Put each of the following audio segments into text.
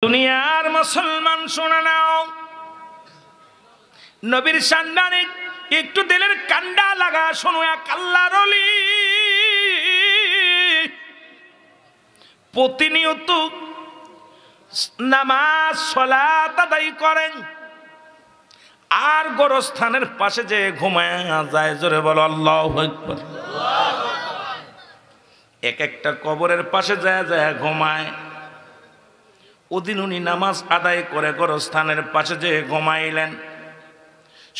দুনিয়ার মুসলমান শুনে নাও, নবীর সান্দানে একটু দিলের কান্ডা লাগা শোনো। এক আল্লাহর ওলি প্রতিনিয়ত নামাজ সালাত আদায় করেন, আর গোরস্থানের পাশে যে ঘুমায় যায়। জোরে বলো আল্লাহু আকবার। এক একটা কবরের পাশে যায় যায় ঘুমায়। ওদিন উনি নামাজ আদায় করে গোরস্থানের পাশে যে ঘুমাইলেন,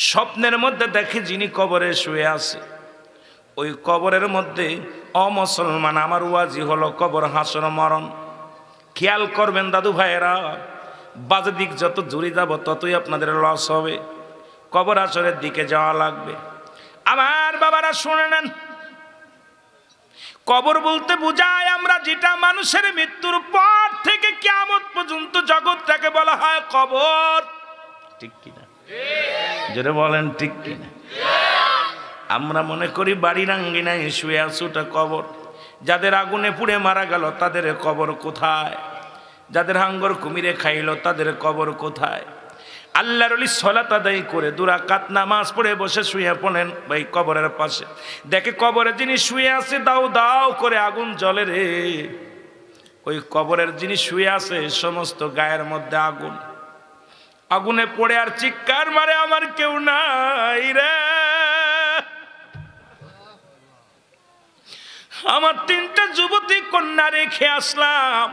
স্বপ্নের মধ্যে দেখে যিনি কবরে শুয়ে আছে, ওই কবরের মধ্যে অমুসলমান। আমার ওয়াজি হলো কবর হাসর মরণ। খেয়াল করবেন দাদু ভাইয়েরা, বাজে দিক যত জুড়ে যাব ততই আপনাদের লস হবে। কবর হাসরের দিকে যাওয়া লাগবে। আমার বাবারা শুনে নেন, কবর বলতে বোঝায় আমরা যেটা মানুষের মৃত্যুর পর থেকে কিয়ামত পর্যন্ত জগৎটাকে বলা হয় কবর। ঠিক কিনা? যেটা বলেন ঠিক কিনা? আমরা মনে করি বাড়ির আঙ্গিনায় শুয়ে আছি, ওটা কবর। যাদের আগুনে পুড়ে মারা গেল তাদের কবর কোথায়? যাদের হাঙ্গর কুমিরে খাইল তাদের কবর কোথায়? আল্লাহর ওলি সালাত আদায় করে 2 রাকাত নামাজ পড়ে বসে শুয়ে পড়েন ওই কবরের পাশে। দেখে কবরে যিনি শুয়ে আছে দাও দাও করে আগুন জ্বলে রে। ওই কবরের যিনি শুয়ে আছে সমস্ত গায়ের মধ্যে আগুন। আগুনে পড়ে আর চিৎকার মারে, আমার কেউ নাই রে, আমার 3টা যুবতী কন্যা রেখে আসলাম।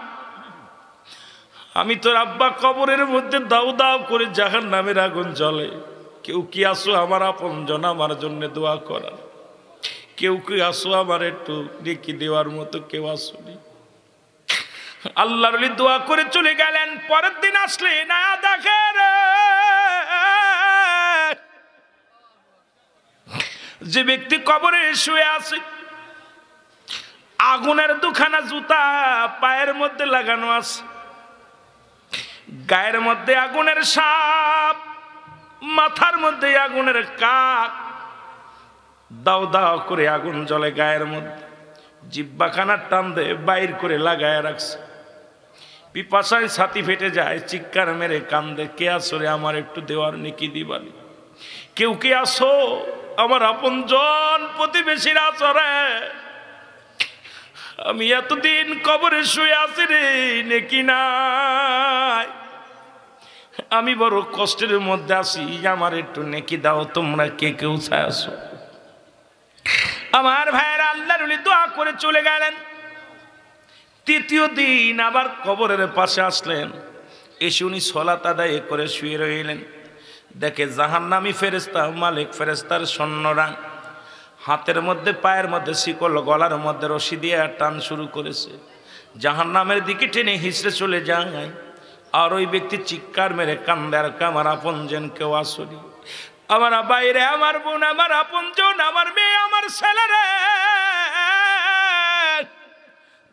আমি তোর আব্বা কবরের মধ্যে দাও দাও করে জাহান্নামের আগুন জ্বলে। কেউ কি আসো আমার আপনজন আমার জন্য দোয়া করা? কেউ কি আসো আমার একটু নেকি দেওয়ার মতো? কেউ আসুনি। আল্লাহর ওলি দোয়া করে চলে গেলেন। পরের দিন আসলে না দেখে রে, যে ব্যক্তি কবরে শুয়ে আছে আগুনের 2খানা জুতা পায়ের মধ্যে লাগানো আছে, গায়ের মধ্যে আগুনের সাপ, মাথার মধ্যে আগুনের কাক, দাও দাও করে আগুন জ্বলে গায়ের মধ্যে। জিহ্বাখানা টান দিয়ে বাইর করে লাগায় রাখছে। পিপাসায় ছাতি ফেটে যায়, চিৎকার মেরে কান্দে, কে আসরে আমার একটু দেওয়ার নেকি দিবানি? কেউ কে আসো আমার আপনজন প্রতিবেশীর আসরে? আমি এতদিন কবরে শুয়ে আছি রে, নেকি নাই, আমি বড় কষ্টের মধ্যে আছি, আমার একটু নেকি দাও। তোমরা কে কেউ চাই আসো? আমার ভাইয়েরা আল্লাহর ওলি দোয়া করে চলে গেলেন। 3য় দিন আবার কবরের পাশে আসলেন। এসে উনি সালাত আদায় করে শুয়ে রইলেন। দেখে জাহান্নামী ফেরেশতা, মালিক ফেরেশতার সৈন্যরা হাতের মধ্যে পায়ের মধ্যে শিকল, গলার মধ্যে রশি দিয়ে টান শুরু করেছে। জাহান্নামের দিকে টেনে হিসড়ে চলে যায়। আর ওই ব্যক্তি চিৎকার মেরে কান্দে, আর আমার আপনজন কেউ আসনি, আমার বাইরে, আমার বোন, আমার আপনজন, আমার মেয়ে, আমার ছেলেরে,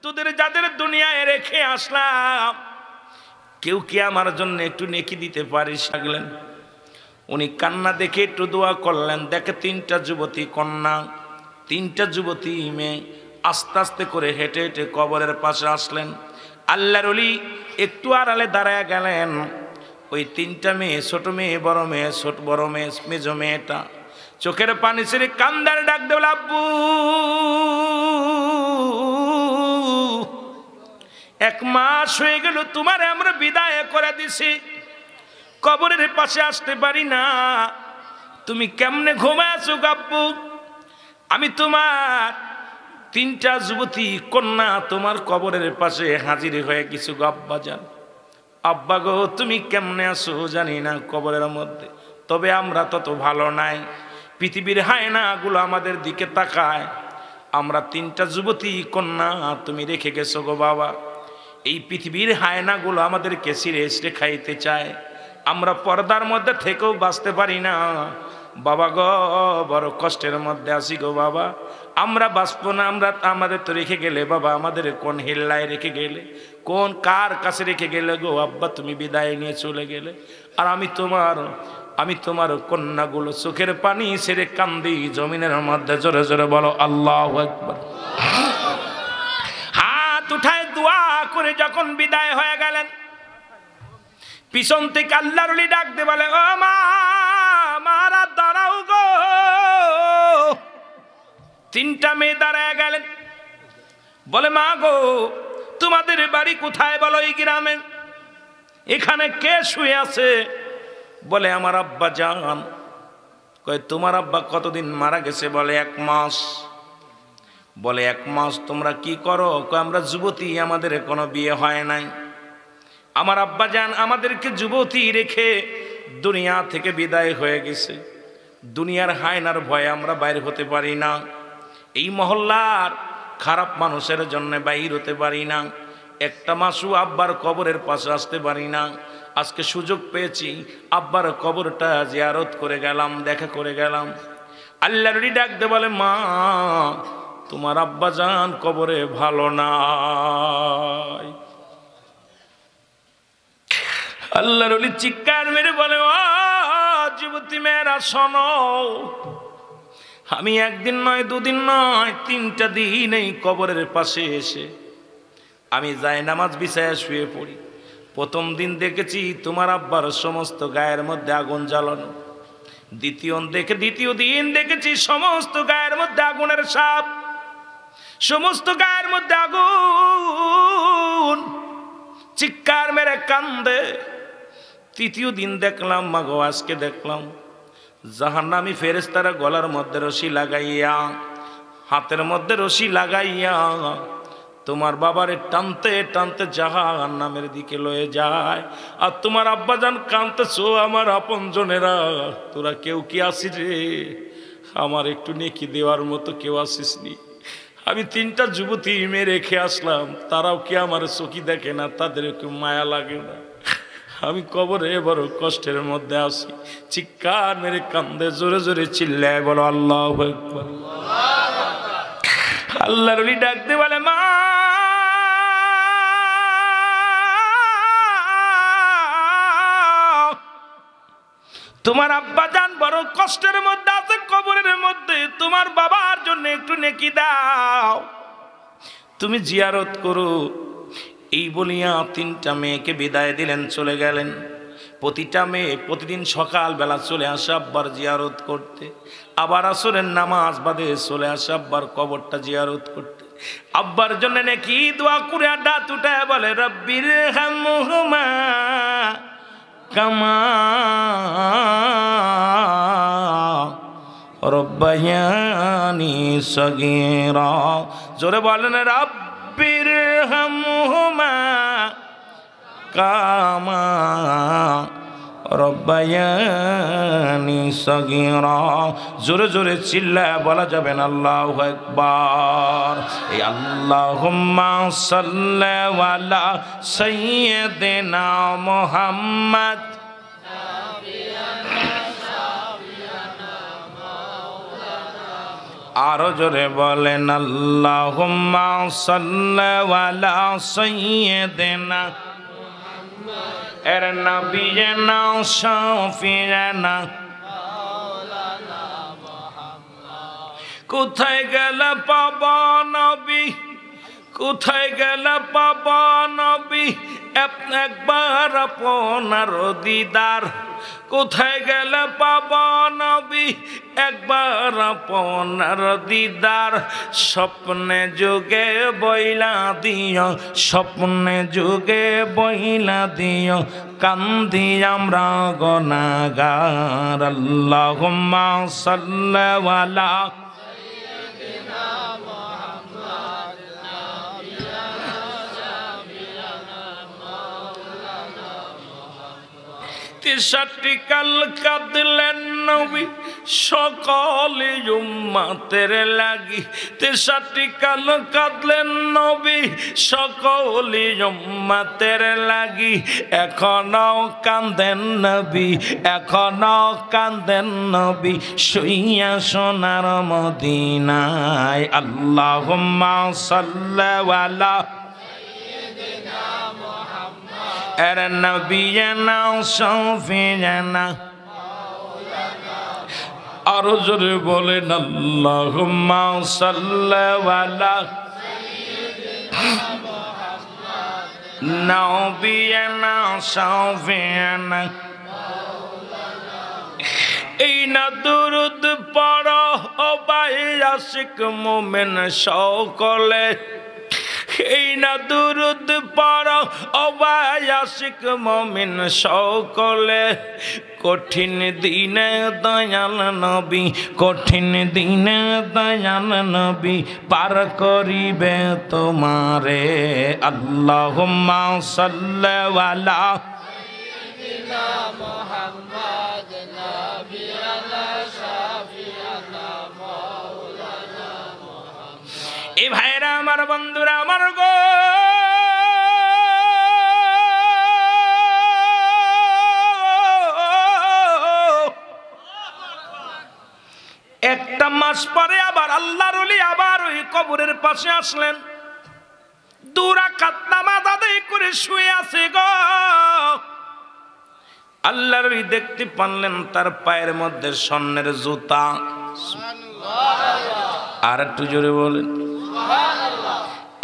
তোদের যাদের দুনিয়ায় রেখে আসলাম, কেউ কি আমার জন্য একটু নেকি দিতে পারিস? লাগলেন উনি কান্না দেখে একটু দোয়া করলেন। দেখে 3টা যুবতী কন্যা, 3টা যুবতী মেয়ে আস্তে আস্তে করে হেঁটে হেঁটে কবরের পাশে আসলেন। আল্লাহর ওলি একটু আড়ালে দাঁড়ায় গেলেন। ওই 3টা মেয়ে, ছোট মেয়ে, বড় মেয়ে, ছোট বড় মেয়ে, মেজো মেয়েটা চোখের পানি ছেড়ে কান্দার ডাক দেওয়া, আব্বু 1 মাস হয়ে গেল তোমারে আমরা বিদায় করে দিছি, কবরের পাশে আসতে পারি না, তুমি কেমনে ঘুমাছো আব্বু? আমি তোমার 3টা যুবতী কন্যা তোমার কবরের পাশে হাজির হয়ে কিছু আব্বা যান। আব্বা গো তুমি কেমনে আছো জানি না কবরের মধ্যে, তবে আমরা তত ভালো নাই। পৃথিবীর হায়নাগুলো আমাদের দিকে তাকায়। আমরা 3টা যুবতী কন্যা তুমি রেখে গেছো গো বাবা। এই পৃথিবীর হায়নাগুলো আমাদেরকে ছিঁড়ে ছিঁড়ে খাইতে চায়। আমরা পর্দার মধ্যে থেকেও বাঁচতে পারি না বাবা গো, বড় কষ্টের মধ্যে আছি গো বাবা। আমরা বাঁচবো না, আমরা আমাদের তো রেখে গেলে বাবা, আমাদের কোন হেল্লায় রেখে গেলে, কোন কার কাছে রেখে গেলে গো আব্বা? তুমি বিদায় নিয়ে চলে গেলে। আর আমি তোমার কন্যাগুলো চোখের পানি ছেড়ে কান্দি জমিনের মধ্যে। জোরে জোরে বলো আল্লাহু আকবার। হাত উঠায় দোয়া করে যখন বিদায় হয়ে গেলেন, পিছন থেকে আল্লাহর ওলি ডাক দিয়ে বলে, ও মা, মারা দাঁড়াও গো। তিনটা মেয়ে দাঁড়ায় গেলেন, বলে মা গো, তোমাদের বাড়ি কোথায় বলো? এই গ্রামে। এখানে কে শুয়ে আছে? বলে আমার আব্বা জান। কয় তোমার আব্বা কতদিন মারা গেছে? বলে 1 মাস। বলে 1 মাস তোমরা কি করো? কয় আমরা যুবতী, আমাদের কোনো বিয়ে হয় নাই। আমার আব্বা জান আমাদেরকে যুবতী রেখে দুনিয়া থেকে বিদায় হয়ে গেছে। দুনিয়ার হায়নার ভয়ে আমরা বাইরে হতে পারি না। এই মহল্লার খারাপ মানুষের জন্য বাইর হতে পারি না। একটা মাসও আব্বার কবরের পাশে আসতে পারি না। আজকে সুযোগ পেয়েছি, আব্বার কবরটা জিয়ারত করে গেলাম, দেখা করে গেলাম। আল্লাহর ওলি ডাক দে বলে, মা তোমার আব্বা জান কবরে ভালো নাই। আল্লাহর ওলি চিৎকার মেরে বলে, ও যুবতী মেয়েরা শোনো, আমি একদিন নয়, দুদিন নয়, 3টা দিন এই কবরের পাশে এসে আমি যাই নামাজ বিছায়া শুয়ে পড়ি। প্রথম দিন দেখেছি তোমার আব্বার সমস্ত গায়ের মধ্যে আগুন জ্বালানো। দ্বিতীয় দিন দেখেছি সমস্ত গায়ের মধ্যে আগুনের সাপ, সমস্ত গায়ের মধ্যে আগুন, চিৎকার মেরে কান্দে। তৃতীয় দিন দেখলাম, মাগো আজকে দেখলাম জাহান্নামী ফেরেশতারা গলার মধ্যে রশি লাগাইয়া, হাতের মধ্যে রশি লাগাইয়া তোমার বাবারে টানতে টানতে জাহান্নামের দিকে লয়ে যায়। আর তোমার আব্বাজান কাঁদতেছো, আমার আপনজনেরা তোরা কেউ কি আসিস রে? আমার একটু নেকি দেওয়ার মতো কেউ আসিস নি? আমি 3টা যুবতী মেয়ে রেখে আসলাম, তারাও কি আমার চোখি দেখে না? তাদের একটু মায়া লাগে না? আমি কবরে বড় কষ্টের মধ্যে আছি। চিৎকার মেরে কান্দে, জোরে জোরে চিল্লায় বলো আল্লাহু আকবার। আল্লাহর ওলি ডাক দিয়ে বলে, মা তোমার আব্বা জান বড় কষ্টের মধ্যে আছে কবরের মধ্যে, তোমার বাবার জন্য একটু নেকি দাও, তুমি জিয়ারত করো। এই বলিয়া 3টা মেয়েকে বিদায় দিলেন, চলে গেলেন। প্রতিটা মেয়ে প্রতিদিন সকালবেলা চলে আসে আব্বার জিয়ারত করতে, আবার আসরের নামাজ বাদে চলে আসে আব্বার কবরটা জিয়ারত করতে। আব্বার জন্য নাকি দোয়া করে আড্ডা উঠায় বলে, রব্বির হামহুমা কামা রব্বায়ানি সগীরা। জোরে বলেন, রব্বির হামহুমা কামা রব্বায়ানি সগীরা। জোরে জোরে চিল্লায় বলা যাবে না আল্লাহু আকবার। এই আল্লাহুম্মা সাল্লি আলা সাইয়্যিদিনা মুহাম্মদ। আরো জোরে বলেন, আল্লাহুম্মা সাল্লি আলা সাইয়্যিদিনা এর নবিয়না শাফিয়ানা। কোথায় গেল পাবা নবী, কোথায় গেল পাবা নবী, একবার আপনার দিদার। কোথায় গেল পাবা নবী, একবার আপনার দিদার। স্বপ্নে যুগে বইলা দিও, স্বপ্নে যুগে বইলা দিও, কান্দি আমরা গুনাহগার। আল্লাহুম্মা সাল্লি আলা সাইয়্যিদিনা মুহাম্মদ নাবিয়ানা শাফিয়ানা মাওলানা মুহাম্মদ। 63 কাল কাঁদলেন নবী সকলে উম্মতের লাগি। 63 কাল কাঁদলেন নবী সকলে উম্মতের লাগি। এখনো কান্দেন নবী, এখনো কান্দেন নবী, শুইয়া সোনার মদিনায়। আল্লাহুম্মা সাল্লি আলা সাইয়্যিদিনা মুহাম্মদ এর নবিয়না শাফিয়ানা। আরো জোরে বলেন, আল্লাহুম্মা সাল্লি আলা সাইয়্যিদিনা মুহাম্মদ নাবিয়ানা শাফিয়ানা এই না দুরুদ পড়ো ও ভাই আশিক মুমিন সকলে এই না দুরুদ পড়ো ও ভাই আশিক মুমিন সকলে কঠিন দিনে দয়াল নবী কঠিন দিনে দয়াল নবী পার করিবে তোমারে আল্লাহুম্মা সাল্লি আলা সাইয়্যিদিনা মুহাম্মদ নাবিয়ানা শাফিয়ানা মাওলানা মুহাম্মদ। এই ভাইরা আমার বন্ধুরা আমার গো একটা মাস পরে আবার আল্লাহর ওলি আবার ওই কবরের পাশে আসলেন, 2 রাকাত নামাজ আদায় করে শুয়ে আছে গো। আল্লাহর ওলি দেখতে পারলেন তার পায়ের মধ্যে স্বর্ণের জুতা। সুবহানাল্লাহ। আর একটু জোরে বলেন সুবহানাল্লাহ।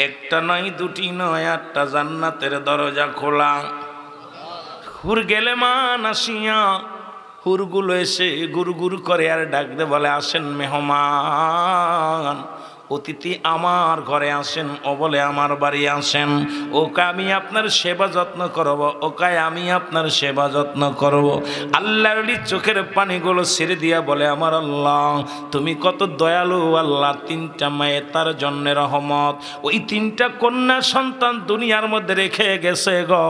একটা নয় দুটি নয় 8টা জান্নাতের দরজা খোলা। হুর গেলে মান আসিয়া হুরগুলো এসে গুরু গুরু করে আর ডাকতে বলে আসেন মেহমান, অতিথি আমার ঘরে আসেন। ও বলে আমার বাড়ি আসেন। ওকে আমি আপনার সেবা যত্ন করব, ওকে আমি আপনার সেবা যত্ন করব। আল্লাহর চোখের পানিগুলো ছেড়ে দিয়া বলে আমার আল্লাহ তুমি কত দয়ালু আল্লাহ, 3টা মেয়ে তার জন্য রহমত। ওই 3টা কন্যা সন্তান দুনিয়ার মধ্যে রেখে গেছে গো।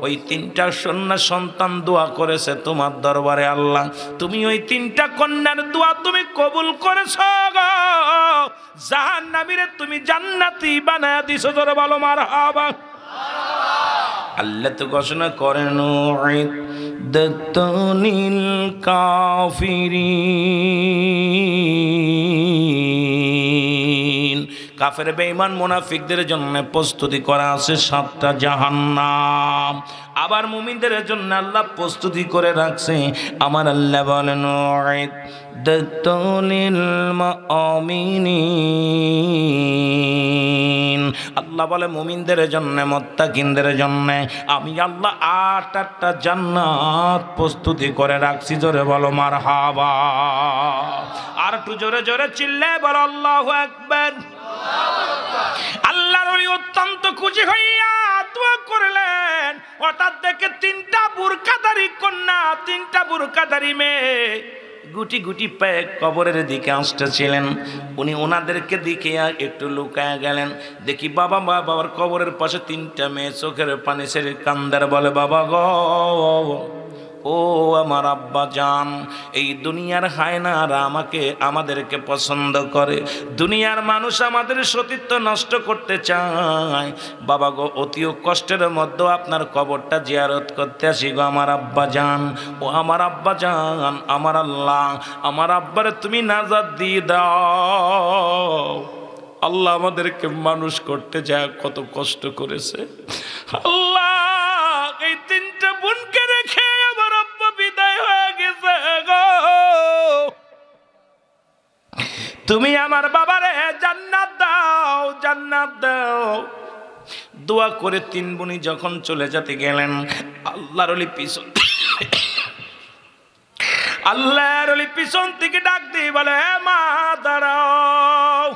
ওই 3টা কন্যা সন্তান দোয়া করেছে তোমার দরবারে আল্লাহ, তুমি ওই 3টা কন্যার দোয়া তুমি কবুল করেছো গো। জাহান্নামীরে তুমি জান্নাতি বানায়া দিছো, জোরে বলো মারহাবা। আল্লাহ তো ঘোষণা করেন উইদ্দাতুল কাফিরিন, কাফের বেঈমান মুনাফিকদের জন্য প্রস্তুতি করা আছে 7টা জাহান্নাম। আবার মুমিনদের জন্য আল্লাহ প্রস্তুতি করে রাখছে। আমার আল্লাহ বলেন উইদ্দাতুল মুমিনিন, আল্লাহ বলে মুমিনদের জন্য মুত্তাকিনদের জন্য আমি আল্লাহ 8টা জান্নাত প্রস্তুতি করে রাখছি, জোরে বলো মারহাবা। আর একটু জোরে জোরে চিল্লায় বলো আল্লাহু আকবার। আল্লাহর ওলি অত্যন্ত খুশি হইয়া দোয়া করলেন। হঠাৎ দেখে 3টা বুরকাদারি কন্যা, 3টা বুরকাদারি মেয়ে গুটি গুটি পায়ে কবরের দিকে আসতেছিলেন। উনি ওনাদেরকে দিকে একটু লুকায় গেলেন। দেখি বাবার কবরের পাশে 3টা মেয়ে চোখের পানি ছেড়ে কান্দার বলে বাবা গো, ও আমার আব্বা জান, এই দুনিয়ার হায়নারা আমাদেরকে পছন্দ করে, দুনিয়ার মানুষ আমাদের সতীত্ব নষ্ট করতে চায়। বাবা গো অতি কষ্টের মধ্যে আপনার কবরটা জিয়ারত করতে আসি গো আমার আব্বা জান। ও আমার আব্বা জান, আমার আল্লাহ আমার আব্বারে তুমি নাজাত দিয়ে দাও। আল্লাহ আমাদেরকে মানুষ করতে যায় কত কষ্ট করেছে। আল্লাহ এই 3টা বোনকে রেখে আমার আব্বা বিদায় হয়ে গেছে গো। তুমি আমার বাবারে জান্নাত দাও, জান্নাত দাও। দোয়া করে 3 বোনই যখন চলে যেতে গেলেন, আল্লাহর ওলি পিছন থেকে ডাক দিয়ে বলে হে মা দাঁড়াও।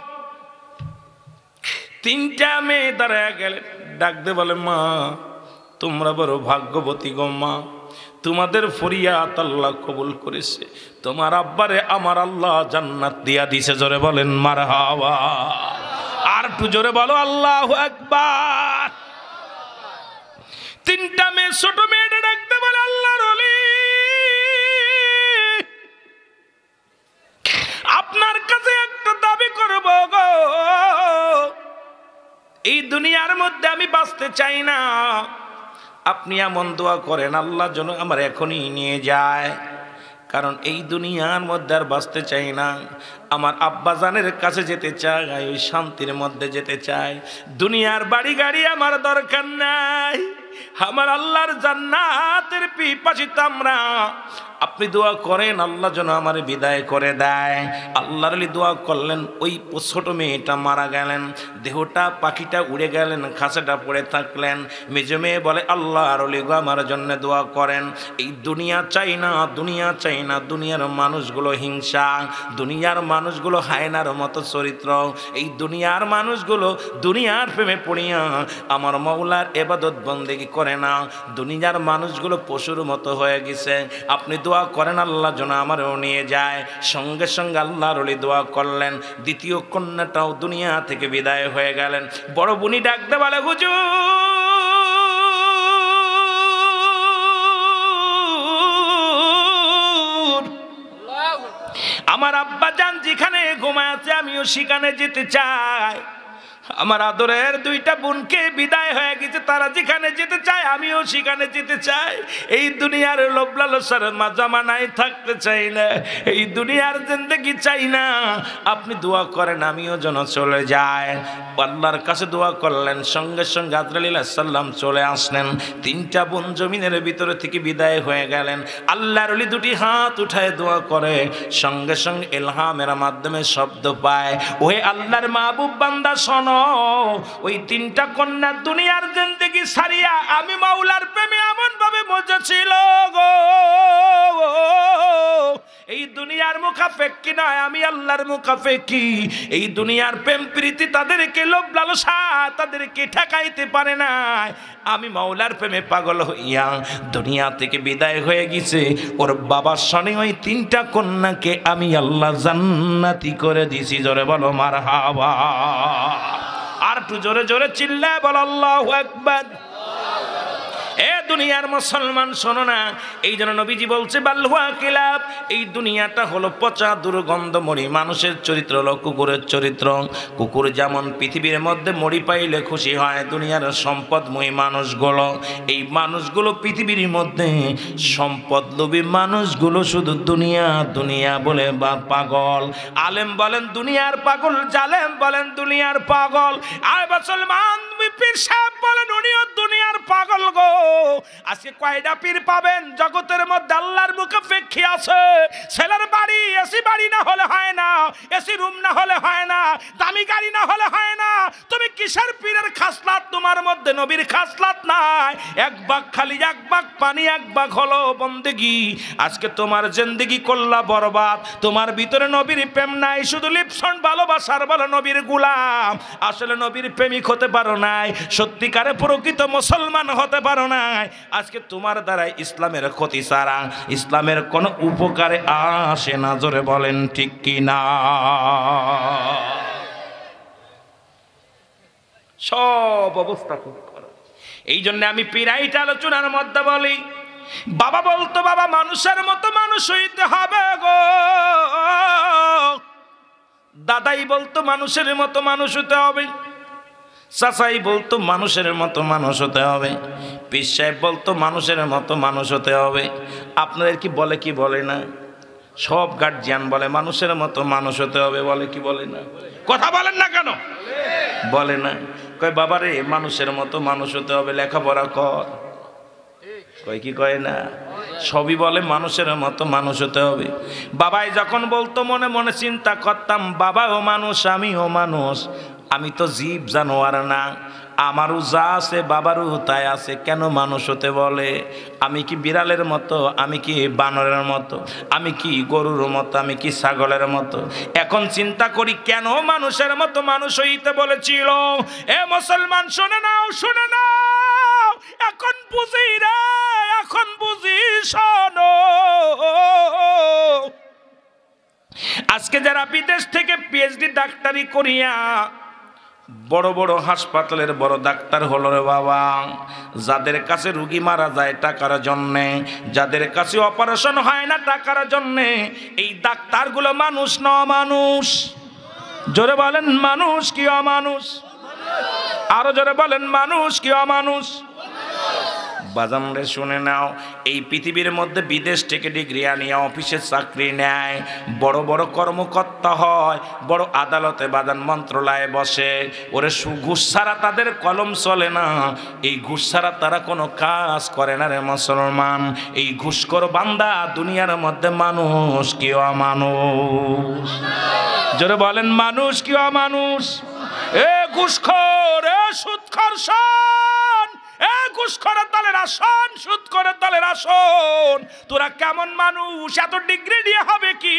3টা মেয়ে দাঁড়ায় গেলেন, ডাক দিয়ে বলে মা তোমরা বড় ভাগ্যবতী গো মা, তোমাদের ফরিয়াদ আল্লাহ কবুল করেছে, তোমার আব্বারে আমার আল্লাহ জান্নাত দিয়া দিছে, জোরে বলেন মারহাবা। আর একটু জোরে বলো আল্লাহু আকবার। 3টা মেয়ে ছোট মেয়েটা ডাকতে বলে আল্লাহর ওলি আপনার কাছে একটা দাবি করব গো, এই দুনিয়ার মধ্যে আমি বাঁচতে চাই না, আপনি এমন দোয়া করেন আল্লাহ যেন আমার এখনই নিয়ে যায়, কারণ এই দুনিয়ার মধ্যে আর বাঁচতে চাই না, আমার আব্বাজানের কাছে যেতে চাই, ওই শান্তির মধ্যে যেতে চাই। দুনিয়ার বাড়ি গাড়ি আমার দরকার নাই, আমার আল্লাহর জান্নাতের পিপাসিত আমরা। আপনি দোয়া করেন আল্লাহ যেন আমার বিদায় করে দেয়। আল্লাহর আলী দোয়া করলেন, ওই ছোট মেয়েটা মারা গেলেন, দেহটা পাখিটা উড়ে গেলেন, খাঁচাটা পড়ে থাকলেন। মেজো মেয়ে বলে, আল্লাহর আলী গো আমার জন্য দোয়া করেন, এই দুনিয়া চাই না, দুনিয়া চাই না। দুনিয়ার মানুষগুলো হিংসা, দুনিয়ার মানুষগুলো হায়নার মতো চরিত্র, এই দুনিয়ার মানুষগুলো দুনিয়ার প্রেমে পড়িয়া আমার মওলার ইবাদত বন্দেগী করে না। দুনিয়ার মানুষগুলো পশুর মতো হয়ে গেছে। আপনি দোয়া করেন আল্লাহ যেন আমারও নিয়ে যায়। সঙ্গে সঙ্গে আল্লাহর ওলি দোয়া করলেন। দ্বিতীয় কন্যাটাও দুনিয়া থেকে বিদায় হয়ে গেলেন। বড় বুনি ডাকতে বলে, হুজুর আমার আব্বা জান যেখানে ঘুমায় আছে আমিও সেখানে যেতে চাই। আমার আদরের দুইটা বোনকে বিদায় হয়ে গেছে, তারা যেখানে যেতে চায় আমিও সেখানে যেতে চাই। এই দুনিয়ার লোভ লালসার জামানায় থাকতে চাই না, এই দুনিয়ার জিন্দেগি চাই না। আপনি দোয়া করেন আমিও যেন চলে যায়। আল্লাহর কাছে দোয়া করলেন, সঙ্গে সঙ্গে আজরাইল আলাইহিস সালাম চলে আসলেন। তিনটা বোন জমিনের ভিতরে থেকে বিদায় হয়ে গেলেন। আল্লাহর ওলি দুটি হাত উঠায় দোয়া করে, সঙ্গে সঙ্গে ইলহামের মাধ্যমে শব্দ পায়, ওহে আল্লাহর মাহবুব বান্দা শোনো, ওই তিনটা কন্যা দুনিয়ার জিন্দেগি ছাড়িয়া আমি মাওলার প্রেমে এমন ভাবে মজা ছিল গো, এই দুনিয়ার মুখাপেক্ষী নয়, আমি আল্লাহর মুখাপেক্ষী। এই দুনিয়ার প্রেম প্রীতি তাদেরকে লোভ লালসা তাদেরকে ঠেকাইতে পারে না। আমি মাওলার প্রেমে পাগল হইয়া দুনিয়া থেকে বিদায় হয়ে গেছে। ওর বাবার সনে ওই তিনটা কন্যাকে আমি আল্লাহ জান্নাতি করে দিছি। জোরে বলো মারহাবা। আর একটু জোরে জোরে চিল্লায় বল আল্লাহু আকবার। এ দুনিয়ার মুসলমান শোনো না, এই জন্য নবীজি বলছে বাল্হুয়া কিলাব, এই দুনিয়াটা হলো পচা দুর্গন্ধময়ী। মানুষের চরিত্র হলো কুকুরের চরিত্র। কুকুর যেমন পৃথিবীর মধ্যে মরি পাইলে খুশি হয়, দুনিয়ার সম্পদময়ী মানুষগুলো, এই মানুষগুলো পৃথিবীর মধ্যে সম্পদ লোভী মানুষগুলো শুধু দুনিয়া দুনিয়া বলে বা পাগল। আলেম বলেন দুনিয়ার পাগল, জালেম বলেন দুনিয়ার পাগল, আর মুসলমান পীর সাহেব বলেন উনিও দুনিয়ার পাগল গো। আজকে কয়টা পীর পাবেন জগতের মধ্যে আল্লাহর মুখাপেক্ষী আছে? ছেলের বাড়ি এসি বাড়ি না হলে হয় না, এসি রুম না হলে হয় না, দামি গাড়ি না হলে হয় না। তুমি কিসের পীরের খাসলাত? তোমার মধ্যে নবীর খাসলাত নাই। এক বাগ খালি, এক বাগ পানি, এক বাগ হলো বন্দেগী। আজকে তোমার জিন্দেগি করলা বরবাদ। তোমার ভিতরে নবীর প্রেম নাই, শুধু লিপসন ভালোবাসার বলো নবীর গোলাম। আসলে নবীর প্রেমিক হতে পারো নাই, সত্যিকারে প্রকৃত মুসলমান হতে পারো নাই। আজকে তোমার দ্বারা ইসলামের ক্ষতি ছাড়া ইসলামের কোনো উপকারে আসে না। জোরে বলেন ঠিক কি না? সব অবস্থা খুব খারাপ। এই জন্য আমি পিরাইট আলোচনার মধ্যে বলি, বাবা বলতো বাবা মানুষের মতো মানুষ হইতে হবে গো। দাদাই বলতো মানুষের মতো মানুষ হতে হবে। চাচাই বলতো মানুষের মতো মানুষ হতে হবে। পীর সাহেব বলতো মানুষের মতো মানুষ হতে হবে। আপনাদের কি বলে কি বলে না? সব গার্জিয়ান বলে মানুষের মতো মানুষ হতে হবে, বলে কি বলে না? কথা বলেন না কেন? বলে না। কয় বাবারে মানুষের মতো মানুষ হতে হবে, লেখাপড়া কর। কয় কি কয় না? সবই বলে মানুষের মতো মানুষ হতে হবে। বাবাই যখন বলতো মনে মনে চিন্তা করতাম, বাবাও মানুষ আমিও মানুষ, আমি তো জীব জানোয়ার না, আমারও যা আছে বাবারও তাই আছে, কেন মানুষ হতে বলে? আমি কি বিড়ালের মতো? আমি কি বানরের মতো? আমি কি গরুর মতো? আমি কি ছাগলের মতো? এখন চিন্তা করি কেন মানুষের মতো মানুষ হইতে বলেছিল। এ মুসলমান শুনে নাও, শুনে নাও, এখন বুঝি রে, এখন বুঝি। শোনো, আজকে যারা বিদেশ থেকে পিএইচডি ডাক্তারি করিয়া বড় বড় হাসপাতালের বড় ডাক্তার হলো রে বাবা, যাদের কাছে রুগী মারা যায় টাকার জন্যে, যাদের কাছে অপারেশন হয় না টাকার জন্যে, এই ডাক্তারগুলো মানুষ না অমানুষ? জোরে বলেন মানুষ কি অমানুষ? আরো জোরে বলেন মানুষ কি অমানুষ? বাজানরে শুনে নাও, এই পৃথিবীর মধ্যে বিদেশ থেকে ডিগ্রি আনিয়া অফিসে চাকরি নেয়, বড় বড় কর্মকর্তা হয়, বড় আদালতে বাজান মন্ত্রণালয়ে বসে, ওরে ঘুষ ছাড়া তাদের কলম চলে না, এই ঘুষ ছাড়া তারা কোনো কাজ করে না রে মুসলমান। এই ঘুষখোর বান্দা দুনিয়ার মধ্যে মানুষ কি অমানুষ? জোরে বলেন মানুষ কি অমানুষ? এ ঘুষখোর, এ সুদখোর শোন, এ ঘুষখোরের দলের আসন, সুদখোরের দলের আসন, তোরা কেমন মানুষ? এত ডিগ্রি দিয়ে হবে কি?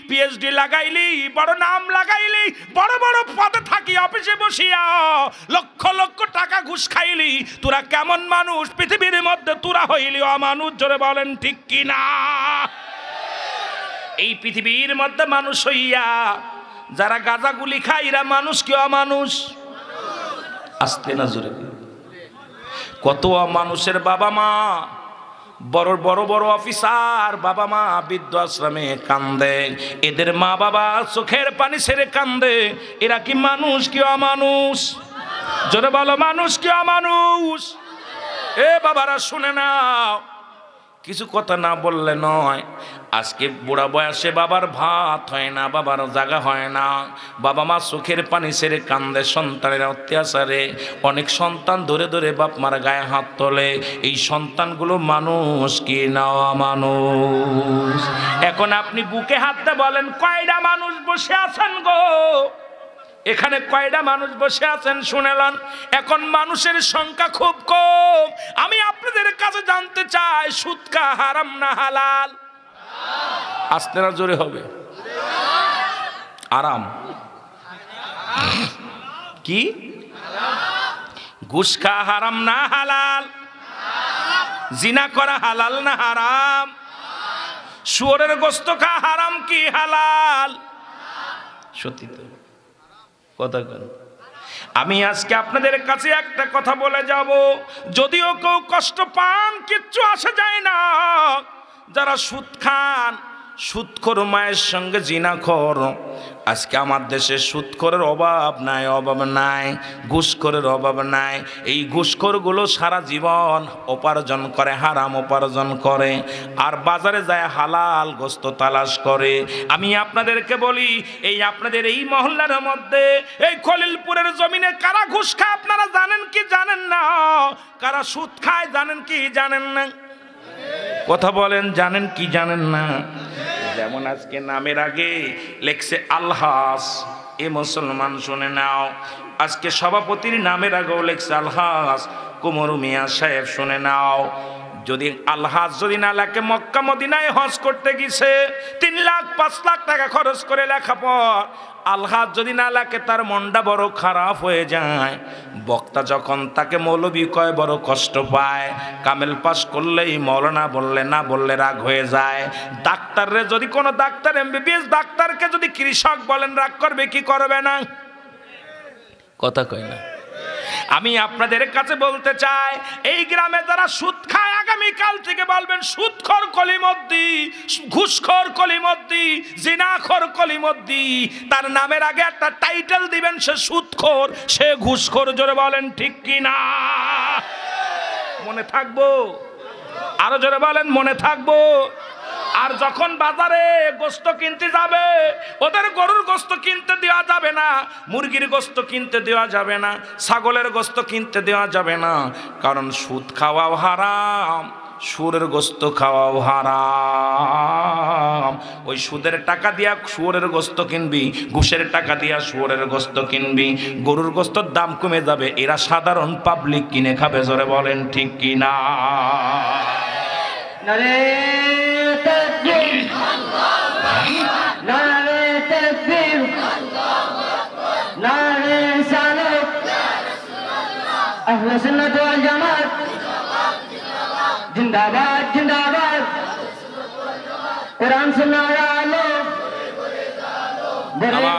পিএইচডি লাগাইলি, বড় নাম লাগাইলি, বড় বড় পদে থাকি অফিসে বসিয়া লক্ষ লক্ষ টাকা ঘুষ খাইলি, তোরা কেমন মানুষ? পৃথিবীর মধ্যে তোরা হইলি অমানুষ। জোরে বলেন ঠিক কিনা? এই পৃথিবীর মধ্যে মানুষ হইয়া যারা গাঁজাগুলি খায় এরা মানুষ কি অমানুষ? আসতে না জোরে। কত মানুষের বাবা মা বড় বড় বড় অফিসার, বাবা মা বৃদ্ধ আশ্রমে কান্দে, এদের মা বাবা চোখের পানি ছেড়ে কান্দে, এরা কি মানুষ কি অমানুষ? জোরে বলো মানুষ কি অমানুষ? এ বাবারা শুনে নাও, কিছু কথা না বললে নয়। আজকে বুড়া বয়সে বাবার ভাত হয় না, বাবার জায়গা হয় না, বাবা মা চোখের পানি ছেড়ে কান্দে সন্তানের অত্যাচারে। অনেক সন্তান ধরে ধরে বাপ মার গায়ে হাত তোলে। এই সন্তানগুলো মানুষ কি না অমানুষ? এখন আপনি বুকে হাত দিয়ে বলেন কয়টা মানুষ বসে আছেন গো? এখানে কয়টা মানুষ বসে আছেন শুনেলেন? এখন মানুষের সংখ্যা খুব কম। আমি আপনাদের কাছে জানতে চাই, সুদ কা হারাম না হালাল? আসতে না জোরে হবে। আরাম কি? ঘুষ খাওয়া হারাম না হালাল? জিনা করা হালাল না হারাম? শুয়োরের গোশত খাওয়া হারাম কি হালাল? সত্যি তো কথা কেন? আমি আজকে আপনাদের কাছে একটা কথা বলে যাব, যদিও কেউ কষ্ট পান কিচ্ছু আসে যায় না। যারা সুদ খান, সুদখোর মায়ের সঙ্গে জিনাখোর, আজকে আমার দেশে সুদখোরের অভাব নাই, অভাব নাই, ঘুষখোরের অভাব নাই। এই ঘুষখোরগুলো সারা জীবন উপার্জন করে, হারাম উপার্জন করে, আর বাজারে যায় হালাল গোশত তালাশ করে। আমি আপনাদেরকে বলি, এই আপনাদের এই মহল্লার মধ্যে, এই খলিলপুরের জমিনে কারা ঘুষ খায় আপনারা জানেন কি জানেন না? কারা সুদ খায় জানেন কি জানেন না? কথা বলেন, জানেন কি জানেন না? যেমন আজকে নামের আগে লেখছে আলহাস, এ মুসলমান শুনে নাও, আজকে সভাপতির নামের আগেও লেখছে আলহাস, কুমর মিয়া সাহেব শুনে নাও। যদি আলহাজ যদি না লেখে, মক্কা মদিনায় হজ করতে গেছে 3 লাখ 5 লাখ টাকা খরচ করে লেখাপড়, আলহাজ যদি না লেখে তার মনটা বড় খারাপ হয়ে যায়। বক্তা যখন তাকে মৌলবি কয় বড় কষ্ট পায়। কামেল পাস করলেই মৌলানা বললে, না বললে রাগ হয়ে যায়। ডাক্তাররে যদি কোনো ডাক্তার, এমবিবিএস ডাক্তারকে যদি কৃষক বলেন রাগ করবে কি করবে না? কথা কয় না। আমি আপনাদের কাছে বলতে চাই, এই গ্রামে যারা সুদ খায় আগামীকাল থেকে বলবেন সুদখোর কলিমদ্দি, ঘুষখোর কলিমদ্দি, জিনাখোর কলিমদ্দি। তার নামের আগে একটা টাইটেল দিবেন, সে সুদখোর, সে ঘুষখোর। জোরে বলেন ঠিক কি না? মনে থাকবো? আরো জোরে বলেন মনে থাকবো। আর যখন বাজারে গোশত কিনতে যাবে, ওদের গরুর গোশত কিনতে দেওয়া যাবে না, মুরগির গোশত কিনতে দেওয়া যাবে না, ছাগলের গোশত কিনতে দেওয়া যাবে না, কারণ সুদ খাওয়াও হারাম, শুয়োরের গোশত খাওয়াও হারাম। ওই সুদের টাকা দিয়া শুয়োরের গোশত কিনবি, ঘুষের টাকা দিয়া শুয়োরের গোশত কিনবি, গরুর গোশতর দাম কমে যাবে। এরা সাধারণ পাবলিক কিনে খাবে। জোরে বলেন ঠিক কিনা? নারে তাকবীর, নারে তাকবীর, নারে সালাত, আহলে সুন্নাত ওয়াল জামাত জিন্দাবাদ, জিন্দাবাদ। কোরআন সুন্নাহর আলো বরে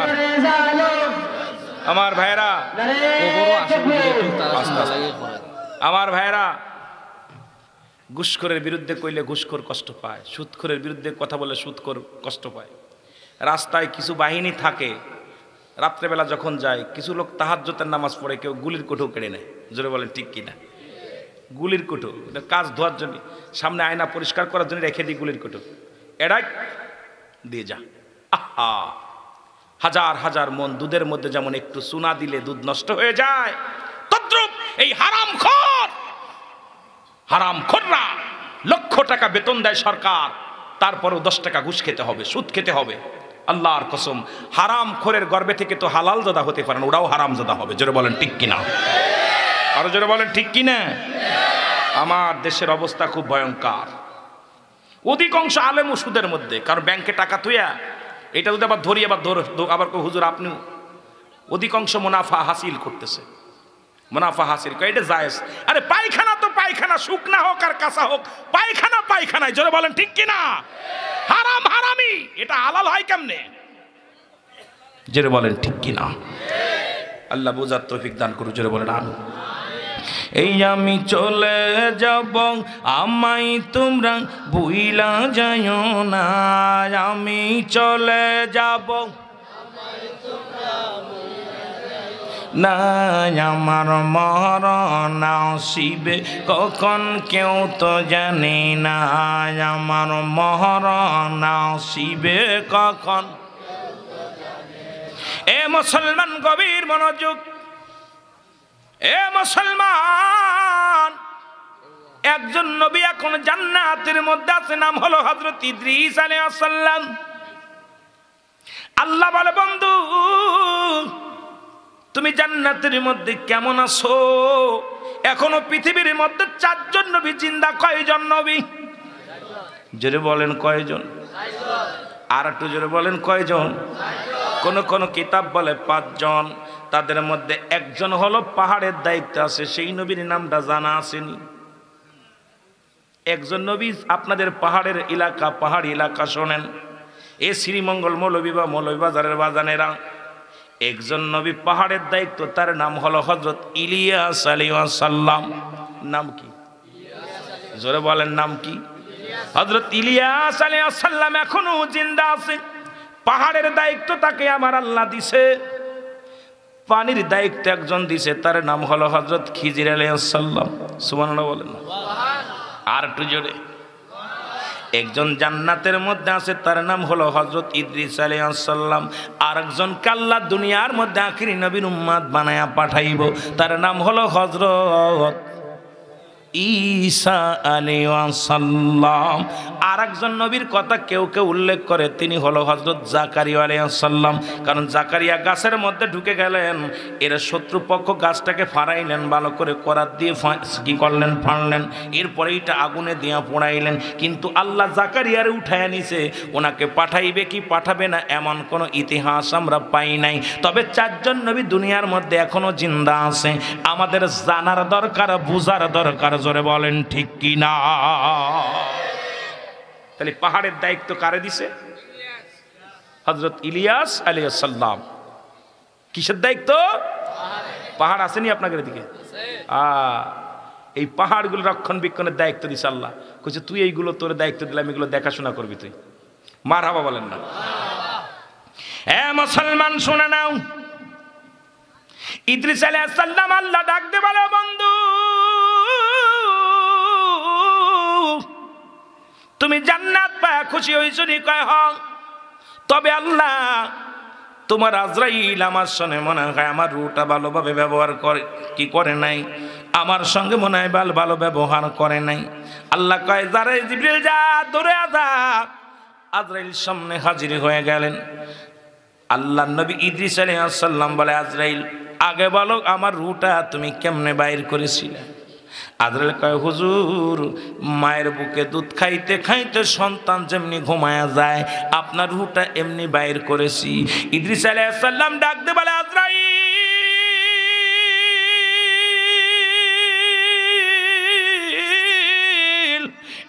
বরে জালো। আমার ভাইরা, নারে তাকবীর, আমার ভাইরা, ঘুষখোরের বিরুদ্ধে কইলে ঘুষখোর কষ্ট পায়, সুদখোরের বিরুদ্ধে কথা বলে সুদখোর কষ্ট পায়। রাস্তায় কিছু বাহিনী থাকে, রাত্রেবেলা যখন যায়, কিছু লোক তাহাজ্জুদের নামাজ পড়ে, কেউ গুলির কোঠেও কেড়ে নেয়। জোরে বলেন ঠিক কিনা? গুলির কুটো, এটা কাজ ধোয়ার জন্য, সামনে আয়না পরিষ্কার করার জন্য রেখে দিই গুলির কুটো, এটাই দিয়ে যা। আহা, হাজার হাজার মন দুধের মধ্যে যেমন একটু চুনা দিলে দুধ নষ্ট হয়ে যায়, তদ্রুপ এই হারামখোররা লক্ষ টাকা বেতন দেয় সরকার, তারপরেও 10 টাকা ঘুষ খেতে হবে, সুদ খেতে হবে। আল্লাহর কসম, হারামখোরের গর্বে থেকে তো হালাল জাদা হতে পারে না, ওরাও হারাম জাদা হবে। জোরে বলেন ঠিক কিনা, আরো জোরে বলেন ঠিক কিনা। আমার দেশের অবস্থা খুব ভয়ঙ্কর। অধিকাংশ আলেম ওষুধের মধ্যে, কারণ ব্যাংকে টাকা তুইয়া এটা যদি আবার ধরি আবার হুজুর আপনি, অধিকাংশ মুনাফা হাসিল করতেছে, মুনাফা হাসিল করে, এটা জায়েজ। আরে পায়খানা তো পায়খানা, শুকনা হোক আর কাঁচা হোক, পায়খানা পায়খানায়। জোরে বলেন ঠিক কিনা। হারাম হারামি, এটা হালাল হয় কেমনে? জোরে বলেন ঠিক কিনা। আল্লাহ বুঝার তৌফিক দান করুন। জোরে বলেন আমিন। এই আমি চলে যাব, আমায় তোমরা ভুইলা যাইও না, আমি চলে যাব না, আমার মরণ আসিবে কখন কেউ তো জানে না, আমার মরণ আসিবে কখন। এ মুসলমান গভীর মনোযোগ, এ মুসলমান, একজন নবী এখন জান্নাতের মধ্যে আছে, নাম হলো হযরত ইদ্রিস আলাইহিস সালাম। আল্লাহ বলে, বন্ধু তুমি জান্নাতের মধ্যে কেমন আছো? এখনো পৃথিবীর মধ্যে 4 জন নবী জিন্দা। কয়জন নবী? জোরে বলেন কয়জন? আর একটু জোরে বলেন কয়জন? কোন কোন কিতাব বলে 5 জন। তাদের মধ্যে একজন হলো পাহাড়ের দায়িত্ব আছে, সেই নবীর নামটা জানা আসেনি। একজন নবী আপনাদের পাহাড়ের এলাকা, পাহাড়ি এলাকা শোনেন, এ শ্রীমঙ্গল মৌলভী বা মৌলভীবাজারের বাজানেরা, একজন নবী পাহাড়ের দায়িত্ব, তার নাম হলো হযরত ইলিয়াস আলাইহিস সালাম। নাম কি? জোরে বলেন নাম কি? হযরত ইলিয়াস আলাইহিস সালাম এখনো জিন্দা আছে। পাহাড়ের দায়িত্ব তাকে আমার আল্লাহ দিছে। পানির দায়িত্ব একজন দিছে, তার নাম হলো হযরত খিজির আলাইহিস সালাম। সুবহানাল্লাহ বলেন না। আর একটু জোরে। একজন জান্নাতের মধ্যে আছে, তার নাম হলো হযরত ইদ্রিস আলাইহিস সালাম। আরেকজনকে আল্লাহ দুনিয়ার মধ্যে আখিরি নবীর উম্মত বানায়া পাঠাইব, তার নাম হলো হযরত ঈসা আলাইহিস সালাম। আরেকজন নবীর কথা কেউ কেউ উল্লেখ করে, তিনি হলো হযরত জাকারিয়া আলাইহিস সালাম। কারণ জাকারিয়া গাছের মধ্যে ঢুকে গেলেন, এর শত্রুপক্ষ গাছটাকে ফাড়াইলেন, ভালো করে করাত দিয়ে কি করলেন, ফাড়লেন, এরপরে এটা আগুনে দিয়ে পোড়াইলেন। কিন্তু আল্লাহ জাকারিয়ারে উঠায় নিছে, ওনাকে পাঠাইবে কি পাঠাবে না এমন কোনো ইতিহাস আমরা পাই নাই। তবে 4 জন নবী দুনিয়ার মধ্যে এখনো জিন্দা আছে, আমাদের জানার দরকার, বুঝার দরকার। জোরে বলেন ঠিক কিনা। তাহলে পাহাড়ের দায়িত্ব কারে দিছে? হযরত ইলিয়াস আলাইহিস সালাম। কিসের দায়িত্ব? পাহাড় আসেনি আপনাদের দিকে? এই পাহাড়গুলো রক্ষণাবেক্ষণের দায়িত্ব দিছে আল্লাহ। কইছে তুই এইগুলো তোর দায়িত্ব দিলাম, এগুলো দেখাশোনা করবি তুই। মারহাবা বলেন না। এ মুসলমান শুনে নাও, ইদ্রিস আলাইহিস সালাম আল্লাহ ডাক দে বলে, বন্ধু তুমি জান্নাত পায়া খুশি হইছো নি? কয় হ। তবে আল্লাহ তোমার আজরাইল আমার সঙ্গে মনে হয় আমার রূহটা ভালোভাবে ব্যবহার করে কি করে নাই, আমার সঙ্গে মনে হয় ভালো ব্যবহার করে নাই। আল্লাহ কয়, যারে জিবরিল যা দৌড়ে আজা। আজরাইল সামনে হাজির হয়ে গেলেন। আল্লাহ নবী ইদ্রিস আলাইহিস সালাম বলে, আজরাইল আগে বলো আমার রূহটা তুমি কেমনে বাইর করেছিলে? আজরাইল কয়, হুজুর মায়ের বুকে দুধ খাইতে খাইতে সন্তান যেমনি ঘুমায়া যায়, আপনার রূহটা এমনি বাইর করেছি। ইদ্রিস আলাইহিস সালাম ডাক দে বলে, আজরাইল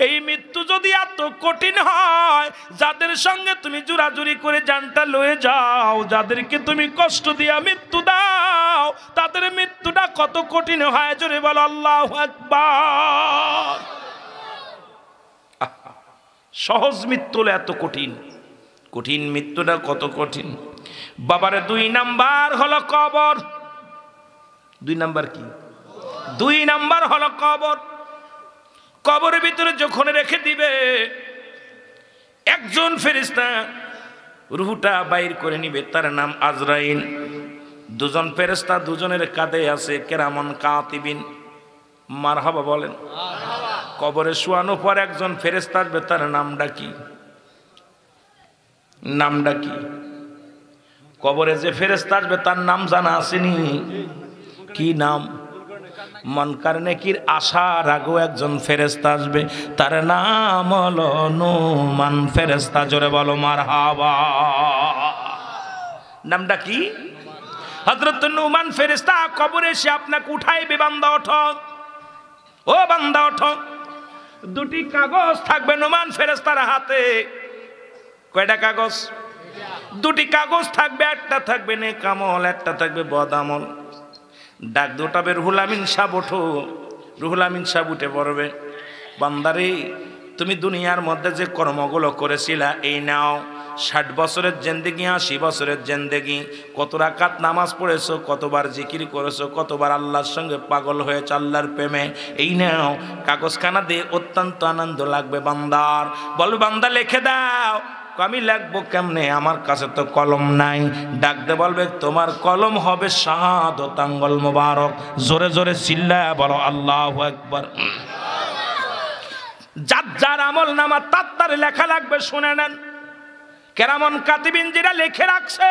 এই মৃত্যু যদি এত কঠিন হয়, যাদের সঙ্গে তুমি জোরাজুরি করে জানটা লয়ে যাও, যাদেরকে তুমি কষ্ট দিয়া মৃত্যু দাও, তাদের মৃত্যুটা কত কঠিন হয়। জোরে বলো আল্লাহু আকবার। সহজ মৃত্যু হলো এত কঠিন, কঠিন মৃত্যুটা কত কঠিন। বাবারে 2 নাম্বার হলো কবর। 2 নাম্বার কি? 2 নাম্বার হলো কবর। কবরের ভিতরে যখন রেখে দিবে, একজন ফেরেশতা রূহটা বাইর করে নিবে, তার নাম আজরাইল। দুজন ফেরেশতা দুজনের কাঁধে আছে কেরামান কাতিবিন। মারহাবা বলেন। কবরে শোয়ানোর পর একজন ফেরেশতা আসবে, তার নামটা কি? নামটা কি? কবরে যে ফেরেশতা আসবে তার নাম জানা আসেনি? কি নাম? মুনকার নেকির আসার আগেও একজন ফেরেশতা আসবে, তার নাম হলো নুমান ফেরেশতা। জোরে বলো মারহাবা। নামটা কি? হযরত নুমান ফেরেশতা কবরে এসে আপনাকে উঠাইবে, বান্দা ওঠো, ও বান্দা ওঠো। দুটি কাগজ থাকবে নুমান ফেরেশতার হাতে। কয়টা কাগজ? দুটি কাগজ থাকবে, একটা থাকবে নেক আমল, একটা থাকবে বদ আমল। ডাক দুটাবে রুহুল আমিন সাহেব ওঠো। রুহুল আমিন সাহেব উঠে পড়বে, বান্দারে তুমি দুনিয়ার মধ্যে যে কর্মগুলো করেছিলা, এই নাও 60 বছরের জিন্দেগি, 80 বছরের জিন্দেগি, কত রাকাত নামাজ পড়েছো, কতবার জিকির করেছো, কতবার আল্লাহর সঙ্গে পাগল হয়েছে আল্লাহর প্রেমে, এই নাও কাগজখানা দিয়ে অত্যন্ত আনন্দ লাগবে বান্দার। বলবে বান্দা লিখে দাও। আমি লিখবো কেমনে, আমার কাছে তো কলম নাই। ডাকতে বলবে তোমার কলম হবে শাহাদাত আঙ্গুল মোবারক। জোরে জোরে চিল্লায়া বলো আল্লাহু আকবার। যার যার আমল নামা তার লেখা লাগবে, শুনে নেন। কেরামন কাতিবিন যেটা লিখে রাখছে,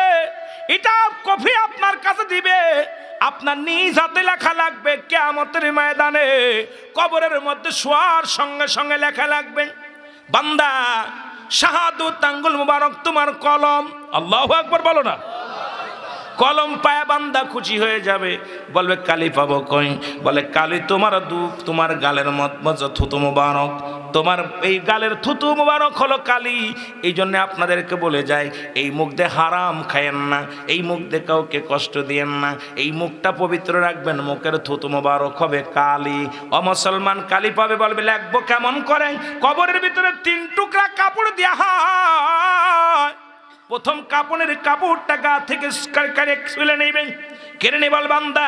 এটা কপি আপনার কাছে দিবে, আপনার নিজ হাতে লেখা লাগবে। কিয়ামতের ময়দানে কবরের মধ্যে শোয়ার সঙ্গে সঙ্গে লেখা লাগবে, বান্দা শাহাদাত আঙ্গুল মুবারক তোমার কলম। আল্লাহু আকবার বলো না। কলম পায়া বান্দা খুশি হয়ে যাবে, বলবে কালি পাবো কই? বলে কালি তোমার তোমার গালের মধ্যে থুতু মুবারক, তোমার এই গালের থুতু মুবারক হলো কালি। এই জন্য আপনাদেরকে বলে যায়, এই মুখ দিয়ে হারাম খায়েন না, এই মুখ দিয়ে কাউকে কষ্ট দিয়েন না, এই মুখটা পবিত্র রাখবেন, মুখের থুতু মুবারক হবে কালি। অমুসলমান কালি পাবে, বলবে লাগবো কেমন করে? কবরের ভিতরে 3 টুকরা কাপড় দেয়া হয়। প্রথম কাপড়ের কাপড়টা গা থেকে খুলে নেবেন, কেড়ে নেই। বল বান্দা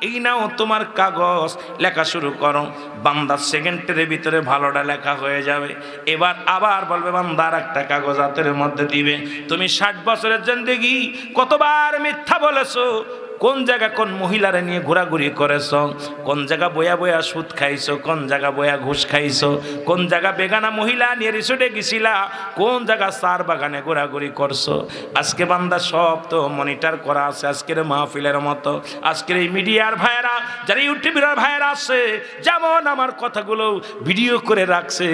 এই নাও তোমার কাগজ, লেখা শুরু করো। বান্দা সেকেন্ডের ভিতরে ভালোটা লেখা হয়ে যাবে। এবার আবার বলবে বান্দা আর একটা কাগজ হাতের মধ্যে দিবে। তুমি 60 বছরের জিন্দেগি কতবার মিথ্যা বলেছো, কোন জায়গা কোন মহিলারে নিয়ে ঘোরাঘুরি করেছ, কোন জায়গা বয়া বয়া সুদ খাইছো, কোন জায়গা বয়া ঘুষ খাইছো, কোন জায়গা বেগানা মহিলা নিয়ে রিসোর্টে গেছিলা, কোন জায়গা চার বাগানে ঘোরাঘুরি করছো। আজকে বান্দা সব তো মনিটর করা আছে। আজকের মাহফিলের মতো আজকের এই মিডিয়ার ভাইয়েরা, যারা ইউটিউবের ভাইয়েরা আছে, যেমন আমার কথাগুলো ভিডিও করে রাখছে,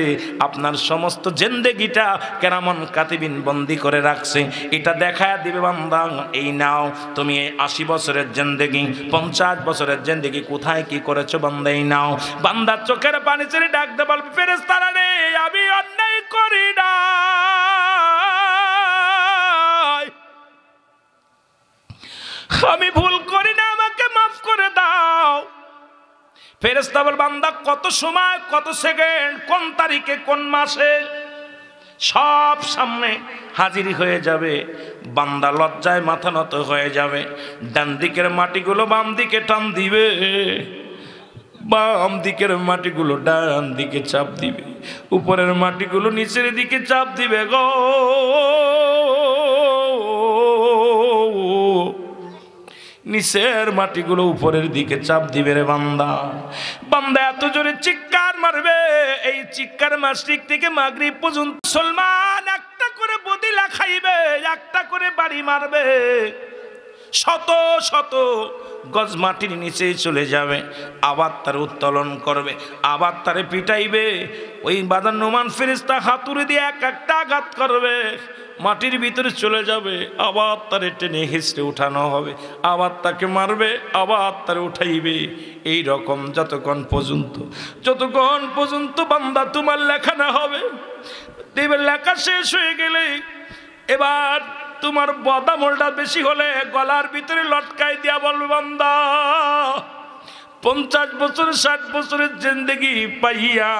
আপনার সমস্ত জিন্দেগিটা কেরামন কাতিবিন বন্দি করে রাখছে। এটা দেখায় দিবে বান্দা, এই নাও তুমি 80 বছরের জিন্দেগি, 50 বছরের জিন্দেগি কোথায় কি করেছো বান্দা, এই নাও। বান্দার চোখের পানি ছেড়ে ডাকতে বলবে ফেরেশতারা রে, আমি অন্যায় করি না, আমি ভুল করি না, আমাকে মাফ করে দাও। ফেরেশতা বল বান্দা কত সময়, কত সেকেন্ড, কোন তারিখে, কোন মাসে, সব সামনে হাজির হয়ে যাবে। বান্দা লজ্জায় মাথা নত হয়ে যাবে। ডান দিকের মাটিগুলো বাম দিকে টান দিবে, বাম দিকের মাটিগুলো ডান দিকে চাপ দিবে, উপরের মাটিগুলো নিচের দিকে চাপ দিবে গো। নিচের মাটিগুলো উপরের দিকে চাপ দিবে রে বান্দা। বান্দা এত জোরে চিৎকার মারবে, এই চিৎকার মাসরিক থেকে মাগরিব পর্যন্ত মুসলমান একটা করে বদিলা খাইবে, একটা করে বাড়ি মারবে, শত শত গজ মাটির নিচে চলে যাবে, আবার তার উত্তোলন করবে, আবার তারে পিটাইবে। ওই বাদান নুমান ফেরেশতা হাতুড়ি দিয়ে এক একটা আঘাত করবে, মাটির ভিতরে চলে যাবে, আবার তারে টেনে হিঁচড়ে উঠানো হবে, আবার তাকে মারবে, আবার তারে উঠাইবে। এই রকম যতক্ষণ পর্যন্ত বান্দা তোমার লেখা না হবে। দেবের লেখা শেষ হয়ে গেলে এবার তোমার বদামলটা বেশি হলে গলার ভিতরে লটকাই দিয়া বলবে বান্দা 50 বছর 60 বছরের জিন্দেগি পাইয়া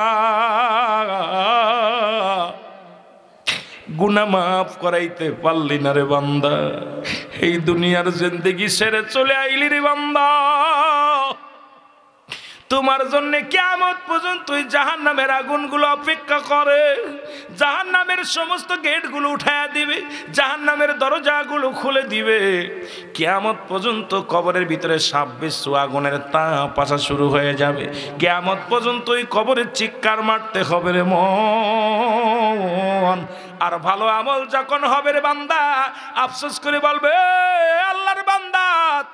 গুনাহ মাফ করাইতে পারলি না রে বান্দা, এই দুনিয়ার জিন্দেগি ছেড়ে চলে আইলি রে বান্দা। তোমার জন্য কিয়ামত পর্যন্ত ওই জাহান্নামের আগুনগুলো অপেক্ষা করে। জাহান্নামের সমস্ত গেটগুলো উঠায়া দিবে, জাহান্নামের দরজাগুলো খুলে দিবে। কিয়ামত পর্যন্ত কবরের ভিতরে সাপ বিচ্ছু আগুনের তাপ আসা শুরু হয়ে যাবে। কিয়ামত পর্যন্ত ওই কবরের চিৎকার মারতে হবে রে মন। আর ভালো আমল যখন হবে রে বান্দা, আফসোস করে বলবে আল্লাহর বান্দা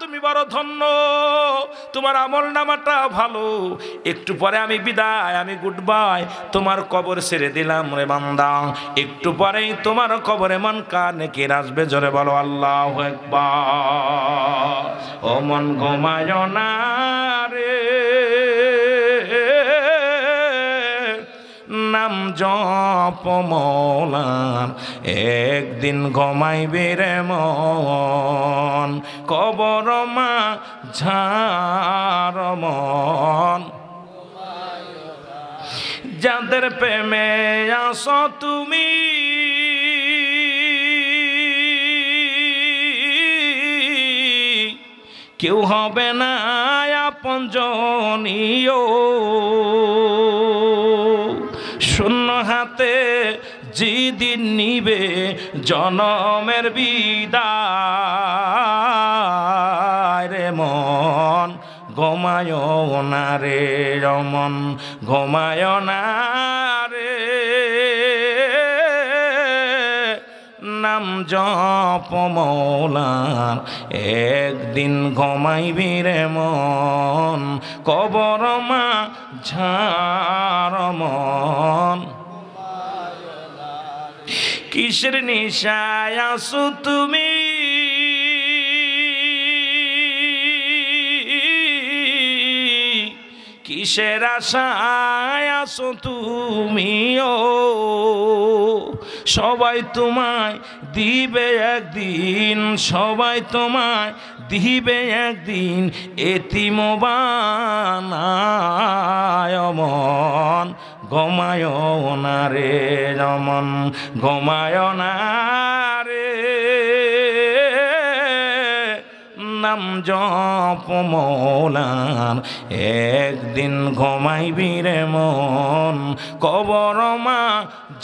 তুমি বড় ধন্য, তোমার আমল নামাটা ভালো, একটু পরে আমি বিদায়, আমি গুড বাই, তোমার কবর ছেড়ে দিলাম রে বান্দা। একটু পরেই তোমার কবরে মন কানে কে আসবে, জোরে বলো আল্লাহু আকবার। ও মন ঘুমায় না রে, নাম জপ মৌলার, একদিন ঘুমাইবে রে মন, কবর মা ঝার মন। যাদের প্রেমে আসো তুমি কেউ হবে না আপনজনীয়, শূন্য হাতে যেদিন নিবে জনমের বিদায় রে মন, ঘুমায় না রে মন, ঘুমায় না রে, নাম জপ মৌলার, একদিন ঘুমাইবি রে মন, কবর মা ঝার মন। কিসের নিশায় আসো তুমি কিসের আশায় আসো তুমিও, সবাই তোমায় দিবে একদিন, সবাই তোমায় দিবে একদিন এতিম বানায় মন, ঘুমায় না রে রমন, ঘুমায় না রে, নাম জপ মৌলার, একদিন ঘুমাইবি রে মন, কবর মা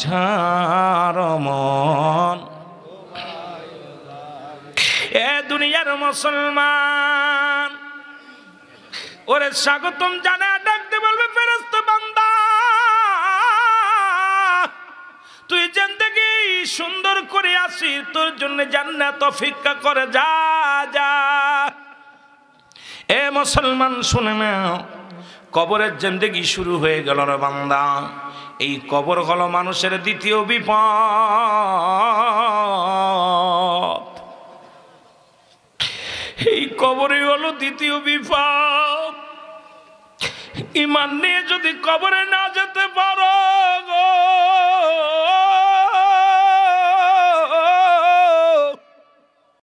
ঝার মন। এ দুনিয়ার মুসলমান, ওরে স্বাগতম জানা ডাকতে বলবে ফেরেশতা বান্দা, তুই জিন্দেগি সুন্দর করে আসিস, তোর জন্য জান্নাত অপেক্ষা করে, যা যা। এ মুসলমান শুনে নাও, কবরের জিন্দেগি শুরু হয়ে গেল রে বান্দা। এই কবর হলো মানুষের দ্বিতীয় বিপদ, এই কবরই হলো দ্বিতীয় বিপদ। ঈমান নিয়ে যদি কবরে না যেতে পারো গো,